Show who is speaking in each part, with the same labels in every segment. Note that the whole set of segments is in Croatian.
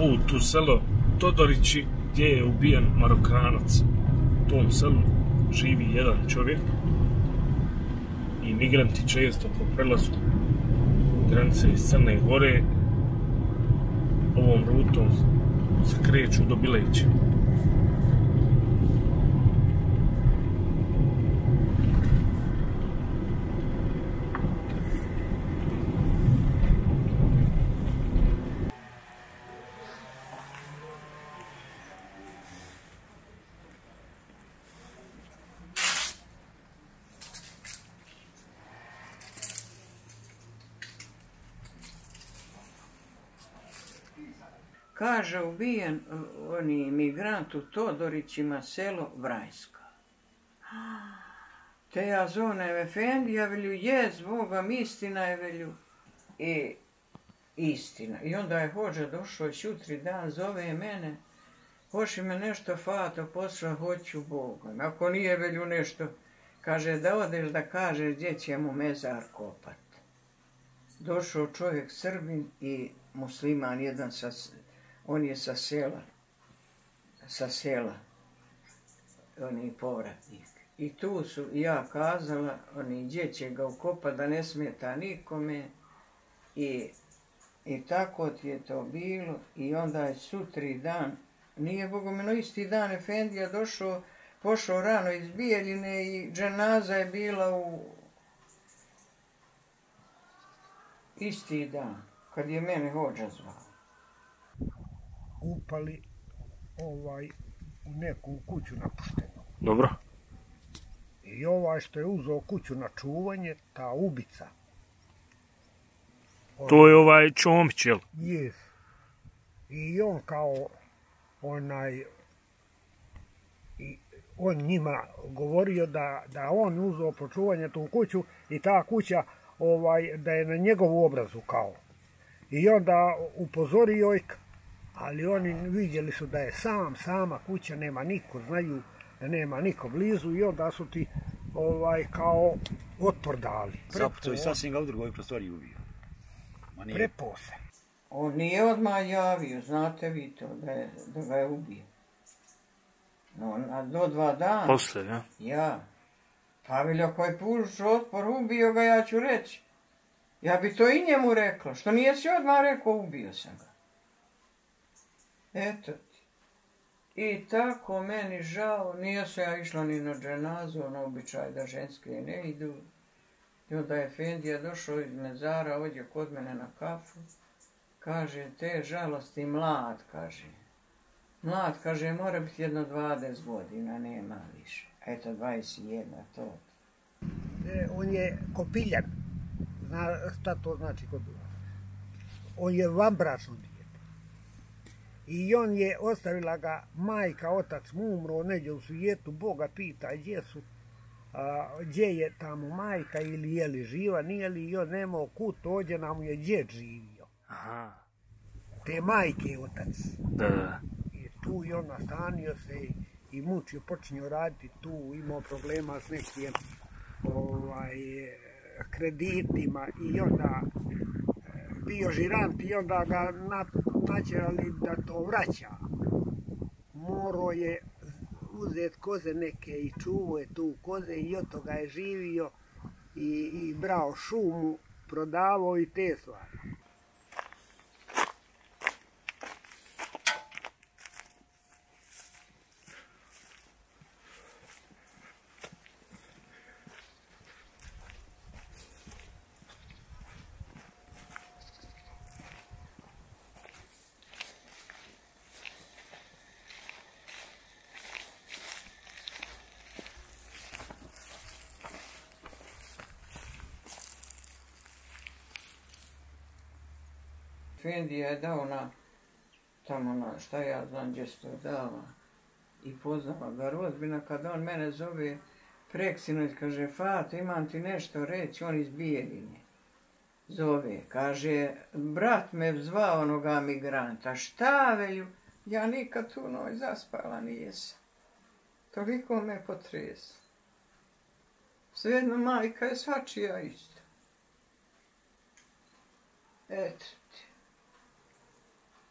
Speaker 1: put u selo Todorići gdje je ubijen Marokanac. U tom selu živi jedan čovjek i migranti često po prelasku granice iz Crne Gore ovom rutom se kreću do Bileća.
Speaker 2: Kaže, ubijen oni migrant u Todorićima, selo Vrajska. Te ja zovem efendija, velju, jest, Bogam, istina je, velju. I istina. I onda je hođa došao i jutri dan, zove mene, hoće me nešto fato posla, hoću Bogom. Ako nije, velju, nešto, kaže, da odeš da kažeš gdje će mu mezar kopat. Došao čovjek Srbin i musliman, jedan on je sa sela, on je povratnik. I tu su ja kazala, oni gdje će ga ukopat da ne smeta nikome. I tako ti je to bilo. I onda je sutri dan, nije bogomeno isti dan, efendija došao, pošao rano iz Bijeljine i dženaza je bila u isti dan, kad je mene hođa zvao.
Speaker 3: Upali u neku kuću napuštenu.
Speaker 1: Dobro.
Speaker 3: I što je uzeo kuću na čuvanje, ta ubica.
Speaker 1: To je Čomić, jel?
Speaker 3: Jes. I on kao on njima govorio da on uzeo po čuvanje tu kuću i ta kuća da je na njegovu obrazu kao. I onda upozorio ih, ali oni vidjeli su da je sama kuća, nema niko, znaju da nema niko blizu i onda su ti kao otpor dali.
Speaker 4: Zapucao i sasvim ga u drugoj prostoriji ubio.
Speaker 3: Prepao se.
Speaker 2: On nije odmah javio, znate vi to, da ga je ubio. No, do 2 dana.
Speaker 1: Posle, ja?
Speaker 2: Ja. Pa velja, ako je pušao otpor, ubio ga, ja ću reći. Ja bi to i njemu rekla. Što nije si odmah rekao, ubio sam ga. Eto ti. I tako meni žao, nije se ja išla ni na dženazu, ono običaj da ženske ne idu. I onda je efendija došao iz mezara, ovdje kod mene na kafu. Kaže, te žalosti, mlad, kaže. Mlad, kaže, mora biti jedno 20 godina, nema više. Eto, 21, to.
Speaker 3: On je kopiljan. Zna šta to znači kod vas? On je vanbračno dijete. I on je, ostavila ga majka, otac mu umro, neđe u svijetu, Boga pita gdje je tamo majka ili je li živa, nije li, i on nemao kud, ovdje nam je djed živio.
Speaker 1: Aha.
Speaker 3: Te majke otac.
Speaker 1: Da.
Speaker 3: I tu je on nastanio se i mučio, počinio raditi tu, imao problema s nekim kreditima i onda bio žirant i onda ga natjerali da to vraća. Morao je uzeti koze neke i čuvao je tu koze i od toga je živio i brao šumu, prodavao i te stvari.
Speaker 2: Efendija je dao tamo šta ja znam gdje se to dala. I poznala ga rodbina, kada on mene zove preksinoć, kaže, Fato, imam ti nešto reći, on iz Bijeljine. Zove, kaže, brat me zvao onoga migranta, šta velju, ja nikad tu noć zaspala nijesam. Toliko me potresla. Svejedno majka je svačija isto. Eto ti.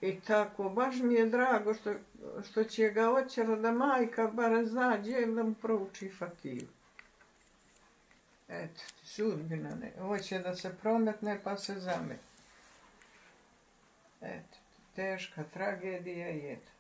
Speaker 2: I tako, baš mi je drago što će ga otjela da majka bar zna gdje da mu prouči Fatihu. Eto, sudbina ne. Hoće da se prometne pa se zametne. Eto, teška tragedija i eto.